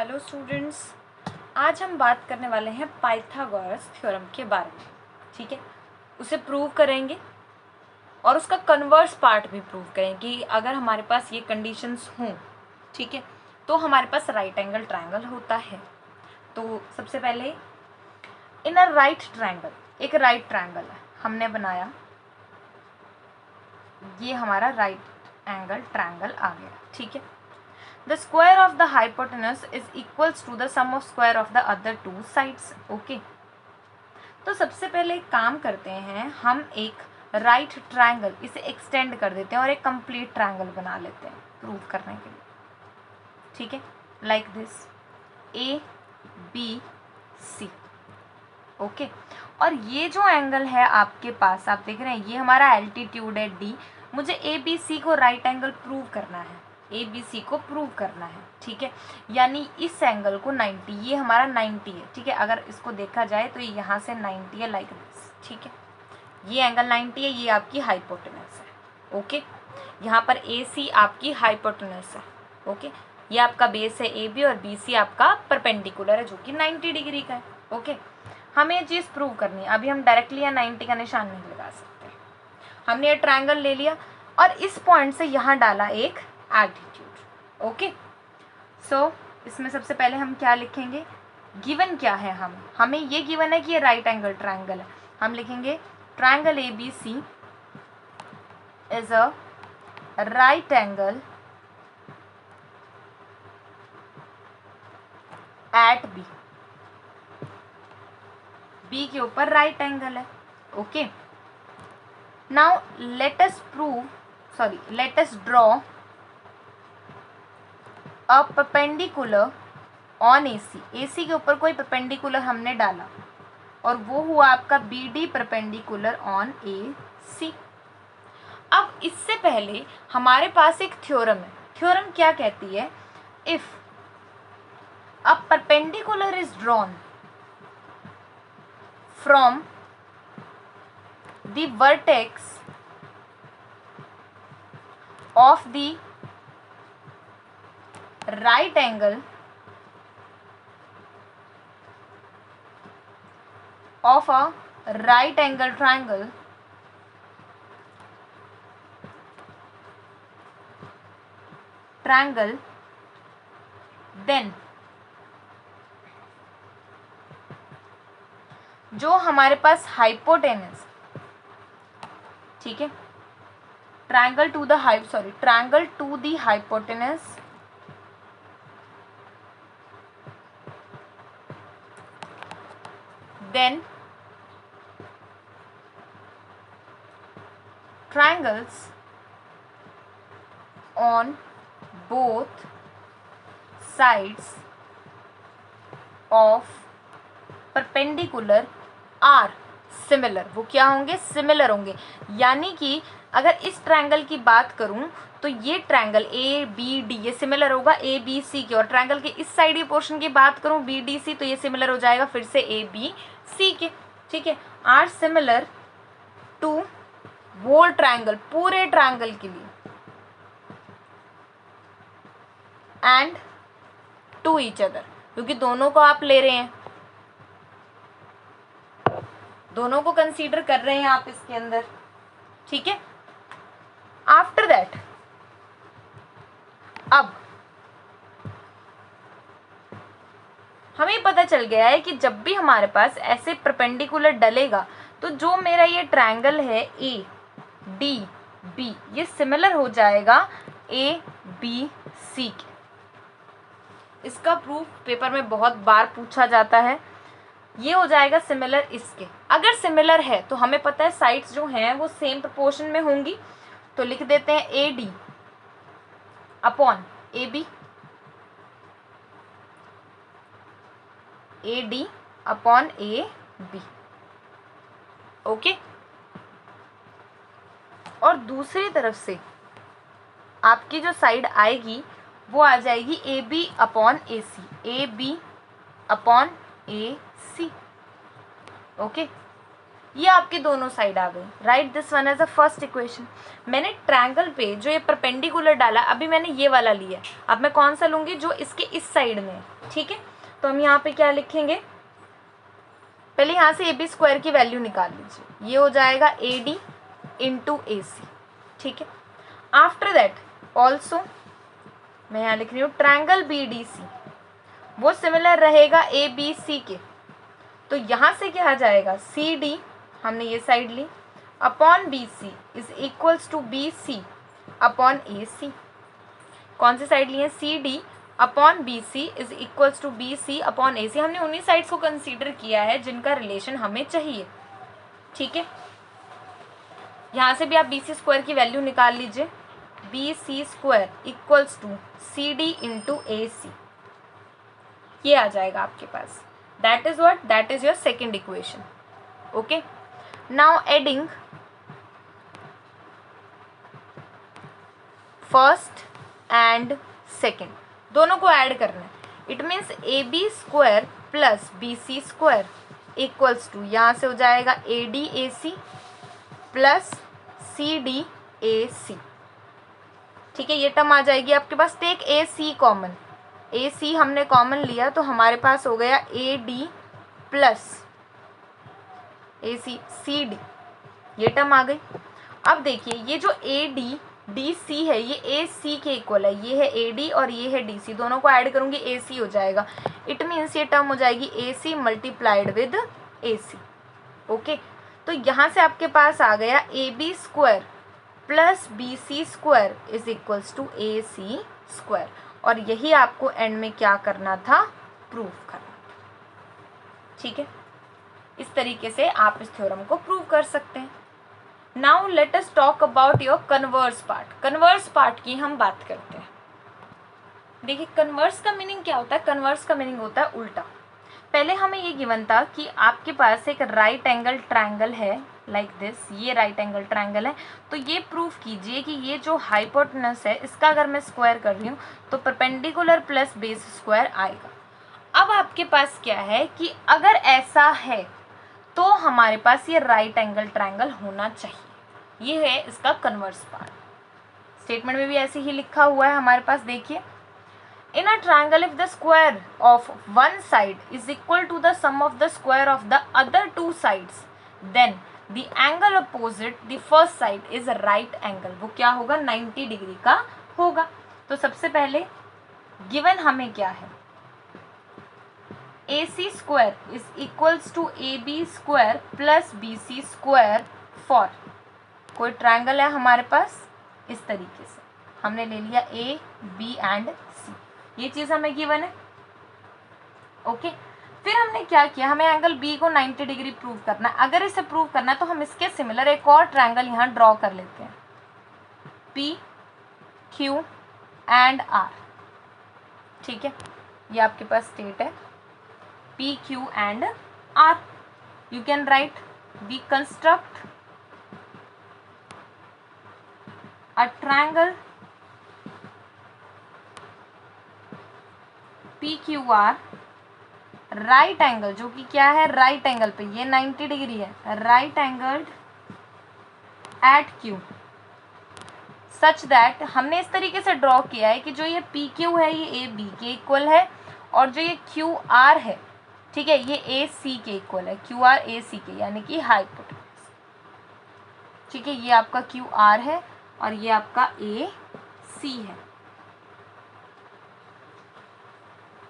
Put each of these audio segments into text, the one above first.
Hello students, आज हम बात करने वाले हैं पाइथागोरस थ्योरम के बारे में। ठीक है, उसे प्रूव करेंगे और उसका कन्वर्स पार्ट भी प्रूव करेंगे कि अगर हमारे पास ये कंडीशंस हों, ठीक है, तो हमारे पास राइट एंगल ट्रायंगल होता है। तो सबसे पहले इन अ राइट ट्रायंगल, एक राइट ट्रायंगल है हमने बनाया, ये हमारा राइट एंगल ट्रायंगल आ गया। ठीक है, the square of the hypotenuse is equals to the sum of square of the other two sides. Okay, तो सबसे पहले एक काम करते हैं, हम एक राइट ट्रायंगल इसे एक्सटेंड कर देते हैं और एक कंप्लीट ट्रायंगल बना लेते हैं प्रूव करने के लिए। ठीक है, like this A B C. Okay, और ये जो एंगल है आपके पास, आप देख रहे हैं ये हमारा एल्टीट्यूड है डी। मुझे ए बी सी को राइट एंगल प्रूव करना है, ए बी सी को प्रूव करना है। ठीक है, यानी इस एंगल को 90, ये हमारा 90 है। ठीक है, अगर इसको देखा जाए तो यहाँ से 90 है, लाइक दिस। ठीक है, ये एंगल 90 है, ये आपकी हाइपोटेनस है। ओके, यहाँ पर ए सी आपकी हाइपोटेनस है। ओके, ये आपका बेस है ए बी और बी सी आपका परपेंडिकुलर है जो कि 90 डिग्री का है। ओके, हमें ये चीज़ प्रूव करनी है। अभी हम डायरेक्टली यहाँ 90 का निशान नहीं लगा सकते। हमने ये ट्रायंगल ले लिया और इस पॉइंट से यहाँ डाला एक एल्टीट्यूड। ओके, सो इसमें सबसे पहले हम क्या लिखेंगे, गिवन क्या है, हमें ये गिवन है कि ये राइट एंगल ट्रायंगल है। हम लिखेंगे triangle A B C is a right angle at B. B के ऊपर राइट एंगल है। Okay, now let us draw a perpendicular on AC। AC के ऊपर कोई परपेंडिकुलर हमने डाला और वो हुआ आपका BD परपेंडिकुलर ऑन AC। अब इससे पहले हमारे पास एक थ्योरम है। थ्योरम क्या कहती है, if a perpendicular is drawn from the vertex of the right angle of a right angle triangle, then जो हमारे पास हाइपोटेनस, ठीक है, triangle to the hypotenuse then triangles on both sides of perpendicular are similar। वो क्या होंगे, similar होंगे। यानी कि अगर इस ट्रायंगल की बात करूं तो ये ट्रायंगल ए बी डी ये सिमिलर होगा ए बी सी के, और ट्रायंगल के इस साइड ये पोर्शन की बात करूं बी डी सी तो ये सिमिलर हो जाएगा फिर से ए बी सी के। ठीक है, are similar to whole triangle, पूरे ट्रायंगल के लिए, एंड टू ईच अदर, क्योंकि दोनों को आप ले रहे हैं, दोनों को कंसीडर कर रहे हैं आप इसके अंदर। ठीक है, आफ्टर दैट अब हमें पता चल गया है कि जब भी हमारे पास ऐसे परपेंडिकुलर डलेगा तो जो मेरा ये ट्रायंगल है ए डी बी ये सिमिलर हो जाएगा ए बी सी के। इसका प्रूफ पेपर में बहुत बार पूछा जाता है। ये हो जाएगा सिमिलर इसके। अगर सिमिलर है तो हमें पता है साइड्स जो हैं वो सेम प्रोपोर्शन में होंगी, तो लिख देते हैं A D upon A B, A D upon A B. Okay, और दूसरी तरफ से आपकी जो साइड आएगी वो आ जाएगी A B upon A C, A B upon A C. Okay, ये आपके दोनों साइड आ गए। Right this one as a first equation. मैंने ट्रायंगल पे जो ये परपेंडिकुलर डाला, अभी मैंने ये वाला लिया, अब मैं कौन सा लूंगी, जो इसके इस साइड में है। ठीक है, तो हम यहाँ पे क्या लिखेंगे, पहले यहाँ से ए बी स्क्वायर की वैल्यू निकाल लीजिए, ये हो जाएगा A D into A C. ठीक है, आफ्टर दैट ऑल्सो मैं यहाँ लिख रही हूँ ट्रायंगल बी डी सी, वो सिमिलर रहेगा ए बी सी के, तो यहाँ से क्या आ जाएगा, सी डी हमने ये साइड ली upon B C is equals to B C upon A C. कौन सी साइड ली है, C D upon B C is equals to B C upon A C. हमने उन्हीं साइड्स को कंसीडर किया है जिनका रिलेशन हमें चाहिए। ठीक है, यहाँ से भी आप बी सी स्क्वायर की वैल्यू निकाल लीजिए, B C square equals to C D into A C, ये आ जाएगा आपके पास। That is what, that is your second equation. Okay, now adding first and second, दोनों को ऐड करना है। It means A B square plus B C square equals to, यहाँ से हो जाएगा A D A C plus C D A C. ठीक है, ये टर्म आ जाएगी आपके पास। Take a C common, A C हमने कॉमन लिया तो हमारे पास हो गया A D plus A C C D, ये टर्म आ गई। अब देखिए ये जो ए डी डी सी है ये ए सी के इक्वल है, ये है ए डी और ये है डी सी, दोनों को ऐड करूंगी ए सी हो जाएगा। इट मीन्स ये टर्म हो जाएगी A C multiplied with A C. Okay, तो यहाँ से आपके पास आ गया A B square plus B C square is equals to A C square, और यही आपको एंड में क्या करना था, प्रूव करना। ठीक है, इस तरीके से आप इस थ्योरम को प्रूव कर सकते हैं। Now let us talk about your converse part. Converse part की हम बात करते हैं। देखिए कन्वर्स का मीनिंग क्या होता है, कन्वर्स का मीनिंग होता है उल्टा। पहले हमें ये गिवन था कि आपके पास एक राइट एंगल ट्रायंगल है लाइक दिस, ये राइट एंगल ट्रायंगल है, तो ये प्रूव कीजिए कि ये जो हाइपोटेनस है इसका अगर मैं स्क्वायर कर रही हूँ तो परपेंडिकुलर प्लस बेस स्क्वायर आएगा। अब आपके पास क्या है कि अगर ऐसा है तो हमारे पास ये राइट एंगल ट्रायंगल होना चाहिए, ये है इसका कन्वर्स पार्ट। स्टेटमेंट में भी ऐसे ही लिखा हुआ है हमारे पास, देखिए in a triangle if the square of one side is equal to the sum of the square of the other two sides then the angle opposite the first side is a right angle, वो क्या होगा, 90 degree का होगा। तो सबसे पहले given हमें क्या है, A C square is equals to A B square plus B C square for, कोई ट्रायंगल है हमारे पास इस तरीके से, हमने ले लिया ए बी एंड सी, ये चीज हमें गिवन है। ओके, फिर हमने क्या किया, हमें एंगल बी को 90 डिग्री प्रूव करना है। अगर इसे प्रूव करना है तो हम इसके सिमिलर एक और ट्रायंगल यहाँ ड्रॉ कर लेते हैं, पी क्यू एंड आर। ठीक है, ये आपके पास स्टेट है P Q and R. You can write we construct a triangle P Q R right angle, जो कि क्या है राइट एंगल पे, ये 90 डिग्री है, right angled at Q, such that हमने इस तरीके से ड्रॉ किया है कि जो ये पी क्यू है ये ए बी के इक्वल है, और जो ये क्यू आर है, ठीक है, ये ए सी के इक्वल है, क्यू आर ए सी के, यानी कि हाइपोटेनस। ठीक है, ये आपका क्यू आर है और ये आपका ए सी है।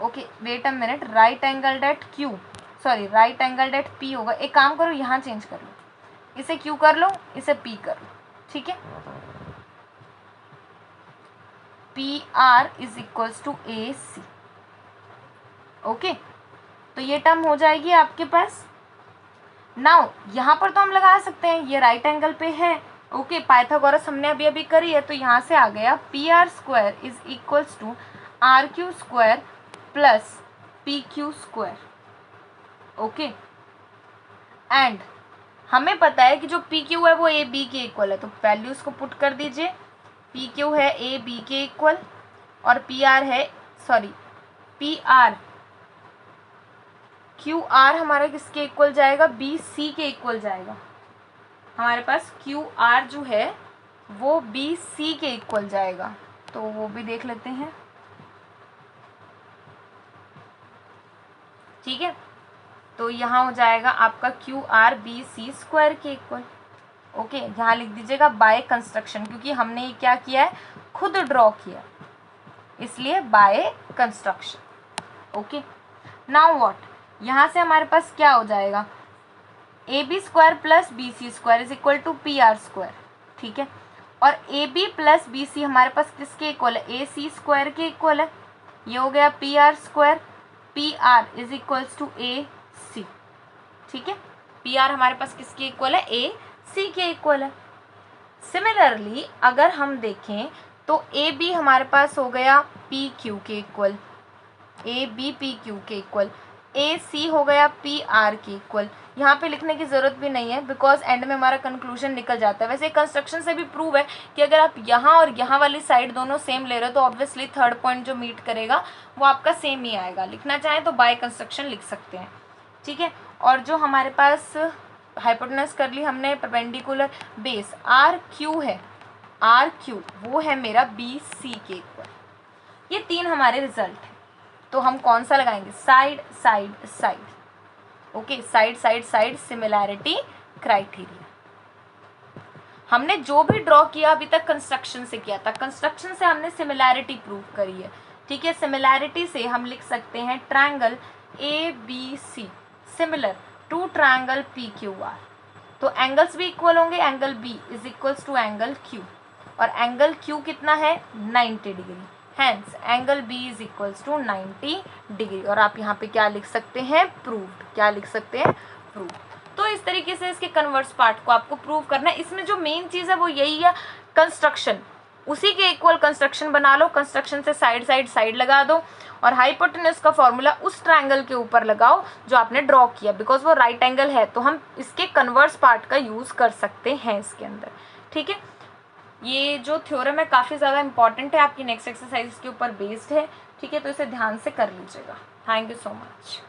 Okay wait a minute, right angle at Q, sorry right angle at P होगा। एक काम करो यहाँ चेंज कर लो, इसे क्यू कर लो, इसे पी कर लो। ठीक है, P R is equals to A C. Okay, तो ये टर्म हो जाएगी आपके पास। नाउ यहाँ पर तो हम लगा सकते हैं, ये राइट एंगल पे है। ओके, पाइथागोरस हमने अभी अभी करी है, तो यहाँ से आ गया P R square is equals to R Q square plus P Q square. Okay, and हमें पता है कि जो पी क्यू है वो ए बी के इक्वल है, तो वैल्यूज को पुट कर दीजिए। पी क्यू है ए बी के इक्वल और पी आर है, sorry P R Q R हमारा किसके इक्वल जाएगा, बी सी के इक्वल जाएगा। हमारे पास क्यू आर जो है वो बी सी के इक्वल जाएगा, तो वो भी देख लेते हैं। ठीक है, तो यहाँ हो जाएगा आपका Q R B C square के इक्वल। ओके, यहाँ लिख दीजिएगा बाय कंस्ट्रक्शन, क्योंकि हमने ये क्या किया है, खुद ड्रॉ किया, इसलिए by construction. Okay, now what, यहाँ से हमारे पास क्या हो जाएगा, A B square plus B C square is equal to P R square. ठीक है, और A B plus B C हमारे पास किसके इक्वल है, ए सी स्क्वायर के इक्वल है। ये हो गया P R square, P R is equals to A C. ठीक है, पी आर हमारे पास किसके इक्वल है, ए सी के इक्वल है। सिमिलरली अगर हम देखें तो ए बी हमारे पास हो गया पी क्यू के equal, A B P Q के इक्वल, ए सी हो गया पी आर के इक्वल। यहाँ पे लिखने की ज़रूरत भी नहीं है, बिकॉज एंड में हमारा कंक्लूजन निकल जाता है। वैसे कंस्ट्रक्शन से भी प्रूव है कि अगर आप यहाँ और यहाँ वाली साइड दोनों सेम ले रहे हो तो ऑब्वियसली थर्ड पॉइंट जो मीट करेगा वो आपका सेम ही आएगा। लिखना चाहें तो बाय कंस्ट्रक्शन लिख सकते हैं। ठीक है, और जो हमारे पास हाइपोटेनस कर ली हमने परपेंडिकुलर बेस आर क्यू है, आर क्यू वो है मेरा बी सी के इक्वल। ये तीन हमारे रिजल्ट हैं, तो हम कौन सा लगाएंगे, side side side. Okay, side side side similarity criteria. हमने जो भी ड्रॉ किया अभी तक कंस्ट्रक्शन से किया था, कंस्ट्रक्शन से हमने सिमिलैरिटी प्रूव करी है। ठीक है, सिमिलैरिटी से हम लिख सकते हैं triangle A B C similar to triangle P Q R. तो एंगल्स भी इक्वल होंगे, angle B is equals to angle Q, और एंगल क्यू कितना है, 90 degree. Hence angle B is equals to 90 degree. और आप यहाँ पे क्या लिख सकते हैं, प्रूव्ड। क्या लिख सकते हैं, प्रूव्ड। तो इस तरीके से इसके कन्वर्स पार्ट को आपको प्रूव करना है। इसमें जो मेन चीज़ है वो यही है, कंस्ट्रक्शन, उसी के इक्वल कंस्ट्रक्शन बना लो, कंस्ट्रक्शन से साइड साइड साइड लगा दो, और हाइपोटेनस का फॉर्मूला उस ट्रायंगल के ऊपर लगाओ जो आपने ड्रॉ किया, बिकॉज वो राइट एंगल है तो हम इसके कन्वर्स पार्ट का यूज़ कर सकते हैं इसके अंदर। ठीक है, ये जो थ्योरम है काफ़ी ज़्यादा इंपॉर्टेंट है, आपकी नेक्स्ट एक्सरसाइज के ऊपर बेस्ड है। ठीक है, तो इसे ध्यान से कर लीजिएगा। Thank you so much.